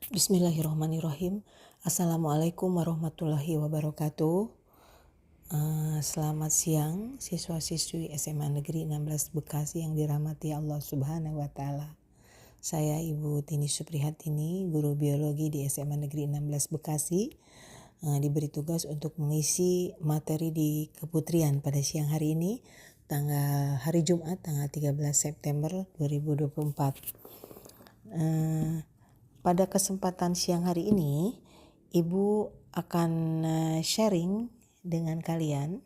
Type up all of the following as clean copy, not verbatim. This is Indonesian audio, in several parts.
Bismillahirrahmanirrahim. Assalamualaikum warahmatullahi wabarakatuh. Selamat siang siswa-siswi SMA Negeri 16 Bekasi yang dirahmati Allah Subhanahu wa Ta'ala. Saya Ibu Tini Suprihatini, guru biologi di SMA Negeri 16 Bekasi, diberi tugas untuk mengisi materi di keputrian pada siang hari ini, hari Jumat tanggal 13 September 2024. Pada kesempatan siang hari ini, Ibu akan sharing dengan kalian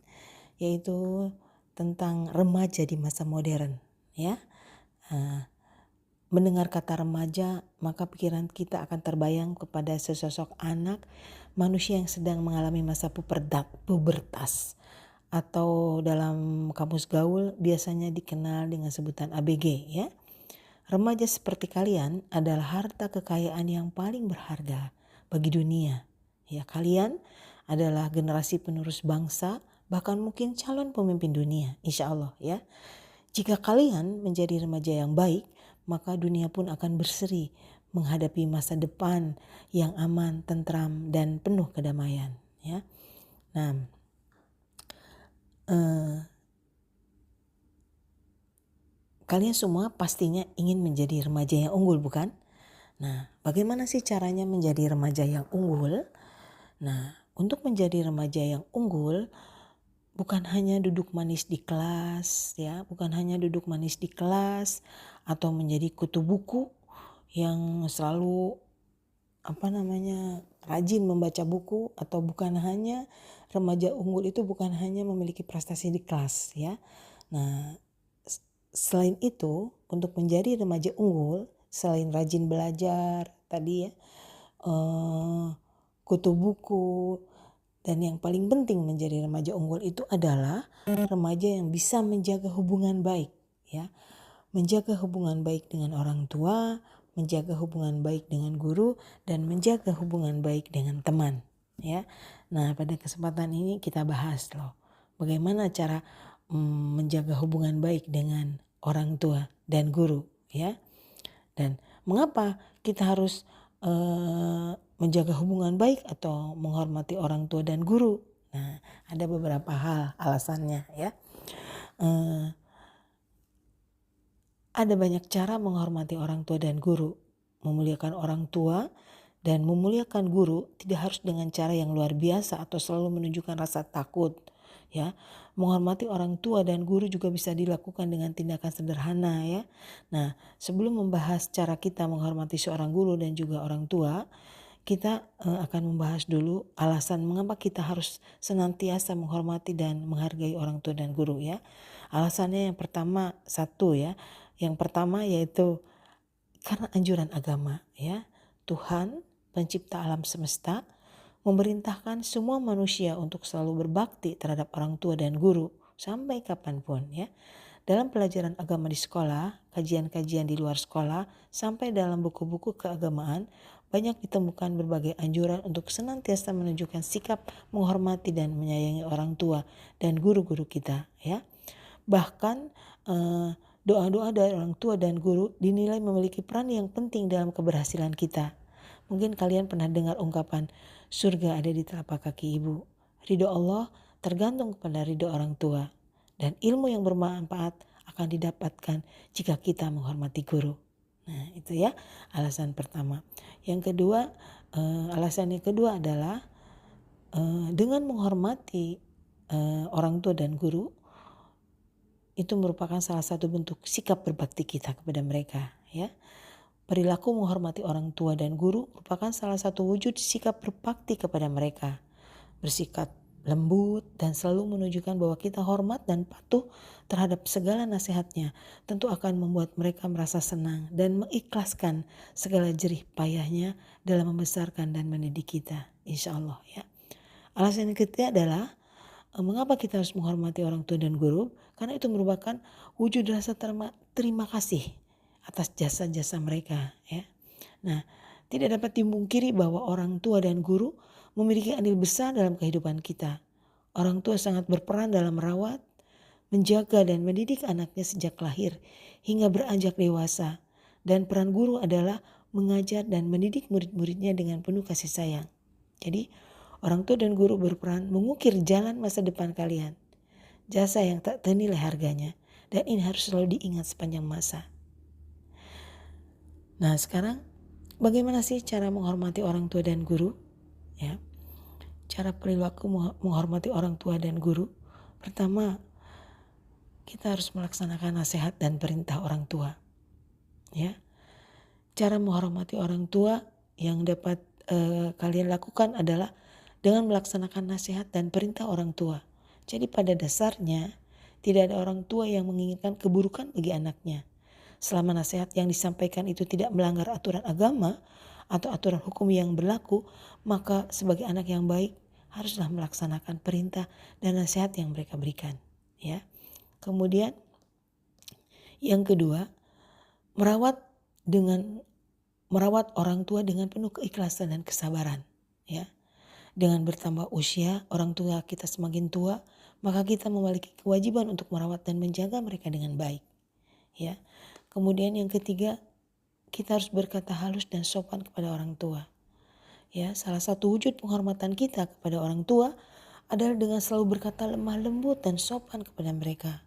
yaitu tentang remaja di masa modern, ya. Mendengar kata remaja, maka pikiran kita akan terbayang kepada sesosok anak manusia yang sedang mengalami masa pubertas atau dalam kamus gaul biasanya dikenal dengan sebutan ABG, ya. Remaja seperti kalian adalah harta kekayaan yang paling berharga bagi dunia. Ya, kalian adalah generasi penerus bangsa, bahkan mungkin calon pemimpin dunia, insya Allah, ya. Jika kalian menjadi remaja yang baik, maka dunia pun akan berseri menghadapi masa depan yang aman, tentram, dan penuh kedamaian, ya. Nah, kalian semua pastinya ingin menjadi remaja yang unggul, bukan? Nah, bagaimana sih caranya menjadi remaja yang unggul? Nah, untuk menjadi remaja yang unggul, bukan hanya duduk manis di kelas, ya, bukan hanya duduk manis di kelas atau menjadi kutu buku yang selalu rajin membaca buku, atau bukan hanya remaja unggul itu bukan hanya memiliki prestasi di kelas, ya. Nah, selain itu, untuk menjadi remaja unggul, selain rajin belajar tadi, ya, kutu buku, dan yang paling penting menjadi remaja unggul itu adalah remaja yang bisa menjaga hubungan baik, ya. Menjaga hubungan baik dengan orang tua, menjaga hubungan baik dengan guru, dan menjaga hubungan baik dengan teman, ya. Nah, pada kesempatan ini kita bahas loh, bagaimana cara menjaga hubungan baik dengan orang tua dan guru, ya. Dan mengapa kita harus menjaga hubungan baik atau menghormati orang tua dan guru? Nah, ada beberapa hal alasannya, ya. Ada banyak cara menghormati orang tua dan guru. Memuliakan orang tua dan memuliakan guru tidak harus dengan cara yang luar biasa atau selalu menunjukkan rasa takut, ya. Menghormati orang tua dan guru juga bisa dilakukan dengan tindakan sederhana, ya. Nah, sebelum membahas cara kita menghormati seorang guru dan juga orang tua, kita akan membahas dulu alasan mengapa kita harus senantiasa menghormati dan menghargai orang tua dan guru, ya. Alasannya yang pertama yang pertama yaitu karena anjuran agama, ya. Tuhan pencipta alam semesta memerintahkan semua manusia untuk selalu berbakti terhadap orang tua dan guru sampai kapanpun, ya. Dalam pelajaran agama di sekolah, kajian-kajian di luar sekolah, sampai dalam buku-buku keagamaan, banyak ditemukan berbagai anjuran untuk senantiasa menunjukkan sikap menghormati dan menyayangi orang tua dan guru-guru kita, ya. Bahkan doa-doa dari orang tua dan guru dinilai memiliki peran yang penting dalam keberhasilan kita. Mungkin kalian pernah dengar ungkapan, surga ada di telapak kaki ibu. Ridho Allah tergantung kepada ridho orang tua. Dan ilmu yang bermanfaat akan didapatkan jika kita menghormati guru. Nah, itu, ya, alasan pertama. Alasan yang kedua adalah dengan menghormati orang tua dan guru, itu merupakan salah satu bentuk sikap berbakti kita kepada mereka, ya. Perilaku menghormati orang tua dan guru merupakan salah satu wujud sikap berbakti kepada mereka. Bersikap lembut dan selalu menunjukkan bahwa kita hormat dan patuh terhadap segala nasihatnya tentu akan membuat mereka merasa senang dan mengikhlaskan segala jerih payahnya dalam membesarkan dan mendidik kita, insya Allah, ya. Alasan yang ketiga adalah mengapa kita harus menghormati orang tua dan guru? Karena itu merupakan wujud rasa terima kasih atas jasa-jasa mereka, ya. Nah, tidak dapat dimungkiri bahwa orang tua dan guru memiliki andil besar dalam kehidupan kita. Orang tua sangat berperan dalam merawat, menjaga dan mendidik anaknya sejak lahir hingga beranjak dewasa. Dan peran guru adalah mengajar dan mendidik murid-muridnya dengan penuh kasih sayang. Jadi orang tua dan guru berperan mengukir jalan masa depan kalian. Jasa yang tak ternilai harganya, dan ini harus selalu diingat sepanjang masa. Nah sekarang bagaimana sih cara menghormati orang tua dan guru? Ya, cara perilaku menghormati orang tua dan guru. Pertama, kita harus melaksanakan nasihat dan perintah orang tua. Ya, cara menghormati orang tua yang dapat kalian lakukan adalah dengan melaksanakan nasihat dan perintah orang tua. Jadi pada dasarnya tidak ada orang tua yang menginginkan keburukan bagi anaknya. Selama nasihat yang disampaikan itu tidak melanggar aturan agama atau aturan hukum yang berlaku, maka sebagai anak yang baik haruslah melaksanakan perintah dan nasihat yang mereka berikan. Ya. Kemudian yang kedua, merawat orang tua dengan penuh keikhlasan dan kesabaran. Ya. Dengan bertambah usia orang tua kita semakin tua, maka kita memiliki kewajiban untuk merawat dan menjaga mereka dengan baik. Ya. Kemudian yang ketiga, kita harus berkata halus dan sopan kepada orang tua. Ya, salah satu wujud penghormatan kita kepada orang tua adalah dengan selalu berkata lemah lembut dan sopan kepada mereka.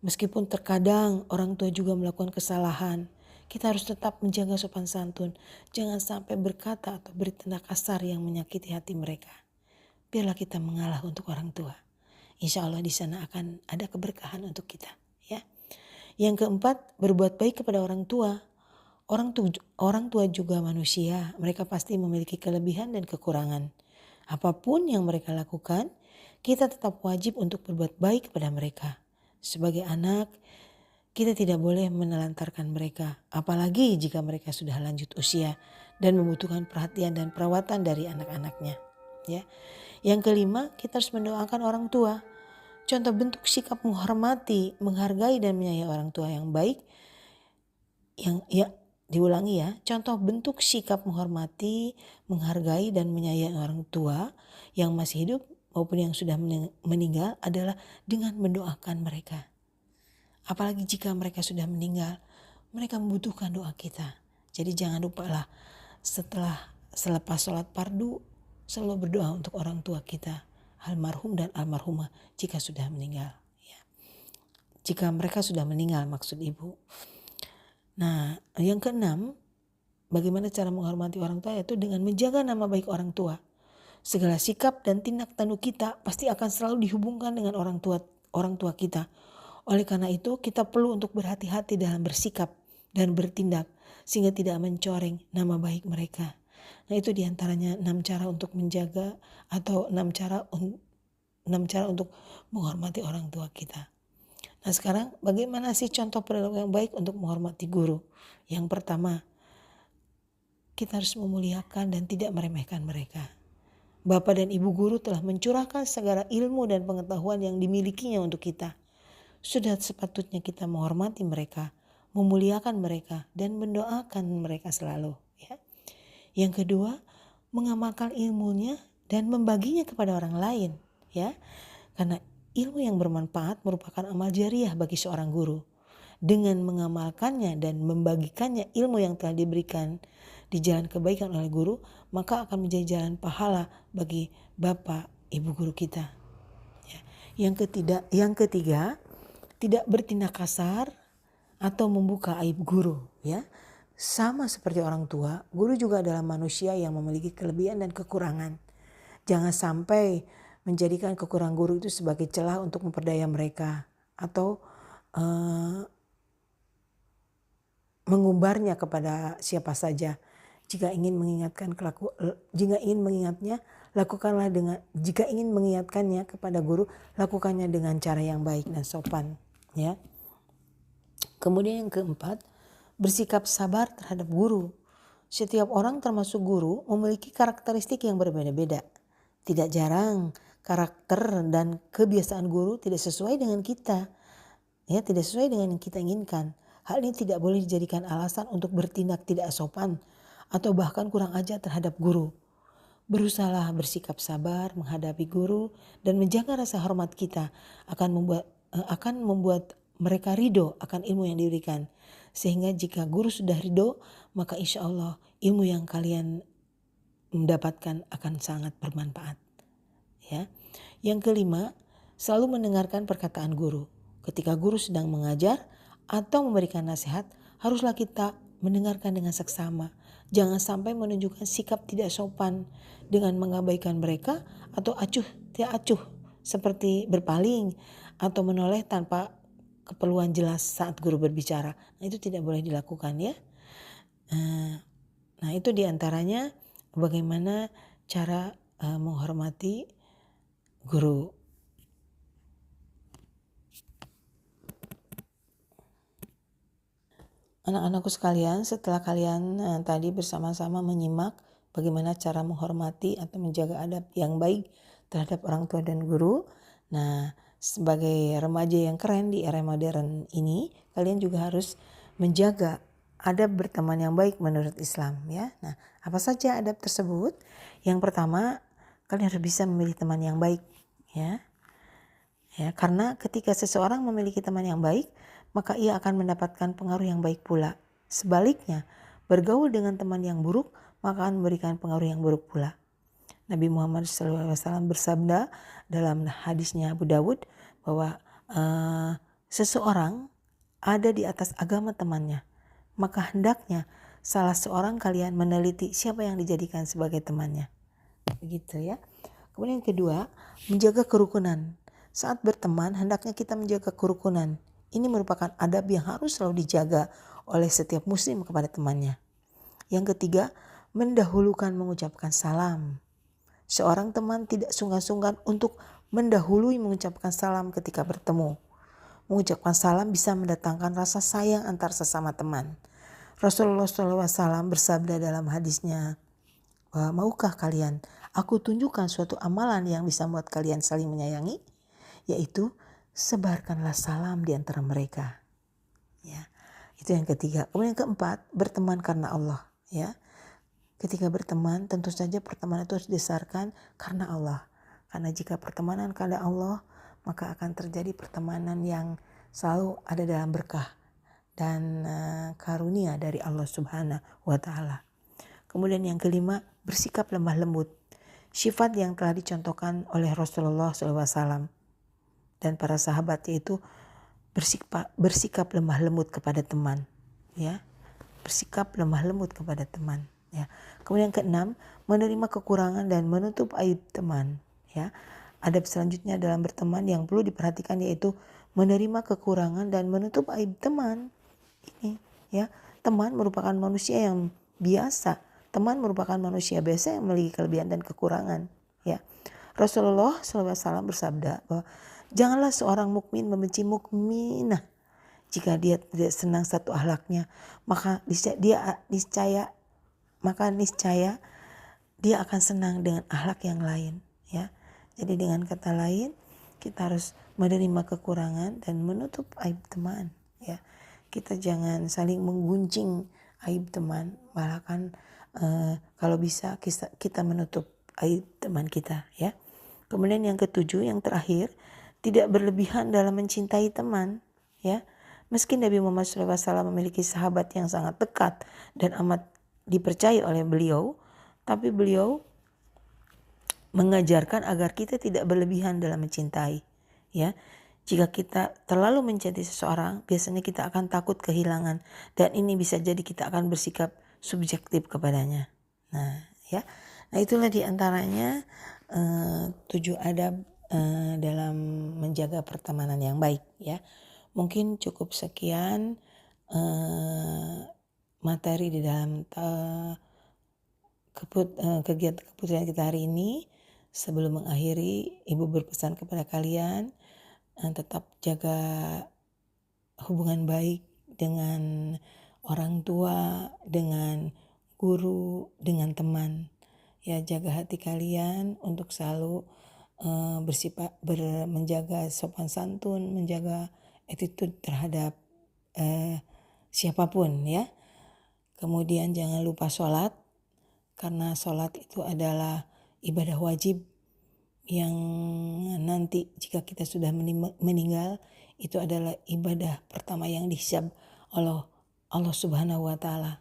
Meskipun terkadang orang tua juga melakukan kesalahan, kita harus tetap menjaga sopan santun. Jangan sampai berkata atau bertindak kasar yang menyakiti hati mereka. Biarlah kita mengalah untuk orang tua. Insya Allah di sana akan ada keberkahan untuk kita. Ya. Yang keempat, berbuat baik kepada orang tua. Orang tua juga manusia, mereka pasti memiliki kelebihan dan kekurangan. Apapun yang mereka lakukan, kita tetap wajib untuk berbuat baik kepada mereka. Sebagai anak, kita tidak boleh menelantarkan mereka, apalagi jika mereka sudah lanjut usia dan membutuhkan perhatian dan perawatan dari anak-anaknya. Ya. Yang kelima, kita harus mendoakan orang tua. Contoh bentuk sikap menghormati, menghargai dan menyayangi orang tua yang baik. Diulangi ya. Contoh bentuk sikap menghormati, menghargai dan menyayangi orang tua yang masih hidup maupun yang sudah meninggal adalah dengan mendoakan mereka. Apalagi jika mereka sudah meninggal, mereka membutuhkan doa kita. Jadi jangan lupalah selepas sholat fardu selalu berdoa untuk orang tua kita, almarhum dan almarhumah jika sudah meninggal. Ya. Jika mereka sudah meninggal maksud ibu. Nah yang keenam, bagaimana cara menghormati orang tua yaitu dengan menjaga nama baik orang tua. Segala sikap dan tindak tanduk kita pasti akan selalu dihubungkan dengan orang tua kita. Oleh karena itu kita perlu untuk berhati-hati dalam bersikap dan bertindak sehingga tidak mencoreng nama baik mereka. Nah itu diantaranya 6 cara untuk menjaga atau 6 cara untuk menghormati orang tua kita. Nah sekarang bagaimana sih contoh perilaku yang baik untuk menghormati guru? Yang pertama, kita harus memuliakan dan tidak meremehkan mereka. Bapak dan ibu guru telah mencurahkan segala ilmu dan pengetahuan yang dimilikinya untuk kita. Sudah sepatutnya kita menghormati mereka, memuliakan mereka, dan mendoakan mereka selalu. Ya. Yang kedua, mengamalkan ilmunya dan membaginya kepada orang lain. Ya, karena ilmu yang bermanfaat merupakan amal jariah bagi seorang guru. Dengan mengamalkannya dan membagikannya ilmu yang telah diberikan di jalan kebaikan oleh guru, maka akan menjadi jalan pahala bagi bapak ibu guru kita. Ya. Yang ketiga, tidak bertindak kasar atau membuka aib guru. Ya, sama seperti orang tua, guru juga adalah manusia yang memiliki kelebihan dan kekurangan. Jangan sampai menjadikan kekurangan guru itu sebagai celah untuk memperdaya mereka atau mengumbarnya kepada siapa saja. Jika ingin mengingatnya, lakukanlah jika ingin mengingatkannya kepada guru, lakukannya dengan cara yang baik dan sopan, ya. Kemudian yang keempat, bersikap sabar terhadap guru. Setiap orang termasuk guru memiliki karakteristik yang berbeda-beda. Tidak jarang karakter dan kebiasaan guru tidak sesuai dengan kita. Ya, tidak sesuai dengan yang kita inginkan. Hal ini tidak boleh dijadikan alasan untuk bertindak tidak sopan atau bahkan kurang ajar terhadap guru. Berusahalah bersikap sabar menghadapi guru dan menjaga rasa hormat kita akan membuat mereka ridho akan ilmu yang diberikan. Sehingga jika guru sudah ridho, maka insya Allah ilmu yang kalian mendapatkan akan sangat bermanfaat. Ya. Yang kelima, selalu mendengarkan perkataan guru. Ketika guru sedang mengajar atau memberikan nasihat, haruslah kita mendengarkan dengan seksama. Jangan sampai menunjukkan sikap tidak sopan dengan mengabaikan mereka atau tidak acuh seperti berpaling atau menoleh tanpa keperluan jelas saat guru berbicara. Nah, itu tidak boleh dilakukan ya. Nah, itu diantaranya bagaimana cara menghormati guru. Anak-anakku sekalian, setelah kalian tadi bersama-sama menyimak bagaimana cara menghormati atau menjaga adab yang baik terhadap orang tua dan guru. Nah, sebagai remaja yang keren di era modern ini, kalian juga harus menjaga adab berteman yang baik menurut Islam ya. Nah, apa saja adab tersebut? Yang pertama, kalian harus bisa memilih teman yang baik ya. Ya, karena ketika seseorang memiliki teman yang baik, maka ia akan mendapatkan pengaruh yang baik pula. Sebaliknya, bergaul dengan teman yang buruk, maka akan memberikan pengaruh yang buruk pula. Nabi Muhammad SAW bersabda dalam hadisnya Abu Dawud bahwa seseorang ada di atas agama temannya. Maka hendaknya salah seorang kalian meneliti siapa yang dijadikan sebagai temannya. Begitu ya. Kemudian yang kedua, menjaga kerukunan. Saat berteman, hendaknya kita menjaga kerukunan. Ini merupakan adab yang harus selalu dijaga oleh setiap muslim kepada temannya. Yang ketiga, mendahulukan mengucapkan salam. Seorang teman tidak sungkan-sungkan untuk mendahului mengucapkan salam ketika bertemu. Mengucapkan salam bisa mendatangkan rasa sayang antar sesama teman. Rasulullah SAW bersabda dalam hadisnya, maukah kalian aku tunjukkan suatu amalan yang bisa membuat kalian saling menyayangi? Yaitu sebarkanlah salam di antara mereka. Ya, itu yang ketiga. Kemudian yang keempat, berteman karena Allah. Ya, ketika berteman, tentu saja pertemanan itu harus didasarkan karena Allah. Karena jika pertemanan karena Allah, maka akan terjadi pertemanan yang selalu ada dalam berkah dan karunia dari Allah Subhanahu wa Ta'ala. Kemudian yang kelima, bersikap lemah lembut. Sifat yang telah dicontohkan oleh Rasulullah SAW dan para sahabat, yaitu bersikap lemah lembut kepada teman, ya, bersikap lemah lembut kepada teman, ya. Kemudian keenam, menerima kekurangan dan menutup aib teman, ya. Adab selanjutnya dalam berteman yang perlu diperhatikan yaitu menerima kekurangan dan menutup aib teman. Ini, ya, teman merupakan manusia yang biasa. Teman merupakan manusia biasa yang memiliki kelebihan dan kekurangan, ya. Rasulullah SAW bersabda bahwa janganlah seorang mukmin membenci mukminah jika dia tidak senang satu akhlaknya, maka niscaya dia akan senang dengan akhlak yang lain, ya. Jadi dengan kata lain, kita harus menerima kekurangan dan menutup aib teman, ya. Kita jangan saling menggunjing aib teman, bahkan kalau bisa kita menutup aib teman kita, ya. Kemudian yang ketujuh, yang terakhir, tidak berlebihan dalam mencintai teman, ya. Meski Nabi Muhammad SAW memiliki sahabat yang sangat dekat dan amat dipercaya oleh beliau, tapi beliau mengajarkan agar kita tidak berlebihan dalam mencintai, ya. Jika kita terlalu mencintai seseorang, biasanya kita akan takut kehilangan dan ini bisa jadi kita akan bersikap subjektif kepadanya. Nah, ya. Nah, itulah diantaranya 7 adab dalam menjaga pertemanan yang baik, ya. Mungkin cukup sekian materi di dalam kegiatan keputusan kita hari ini. Sebelum mengakhiri, Ibu berpesan kepada kalian tetap jaga hubungan baik dengan orang tua, dengan guru, dengan teman. Ya, jaga hati kalian untuk selalu menjaga sopan santun, menjaga attitude terhadap siapapun, ya. Kemudian jangan lupa sholat, karena sholat itu adalah ibadah wajib yang nanti jika kita sudah meninggal itu adalah ibadah pertama yang dihisab oleh Allah Subhanahu wa taala.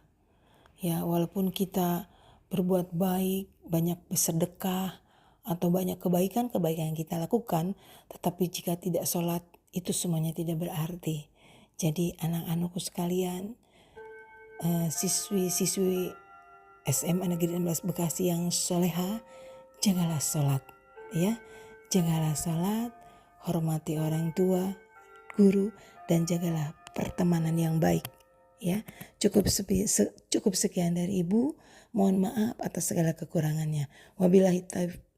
Ya, walaupun kita berbuat baik, banyak bersedekah atau banyak kebaikan-kebaikan yang kita lakukan, tetapi jika tidak sholat itu semuanya tidak berarti. Jadi anak-anakku sekalian, siswi-siswi SMA Negeri 16 Bekasi yang soleha, jagalah sholat, ya, jagalah sholat, hormati orang tua, guru, dan jagalah pertemanan yang baik. Ya, cukup sekian dari Ibu. Mohon maaf atas segala kekurangannya. Wabillahi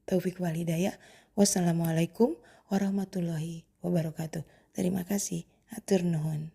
taufiq wal hidayah. Wassalamualaikum warahmatullahi wabarakatuh. Terima kasih. Hatur nuhun.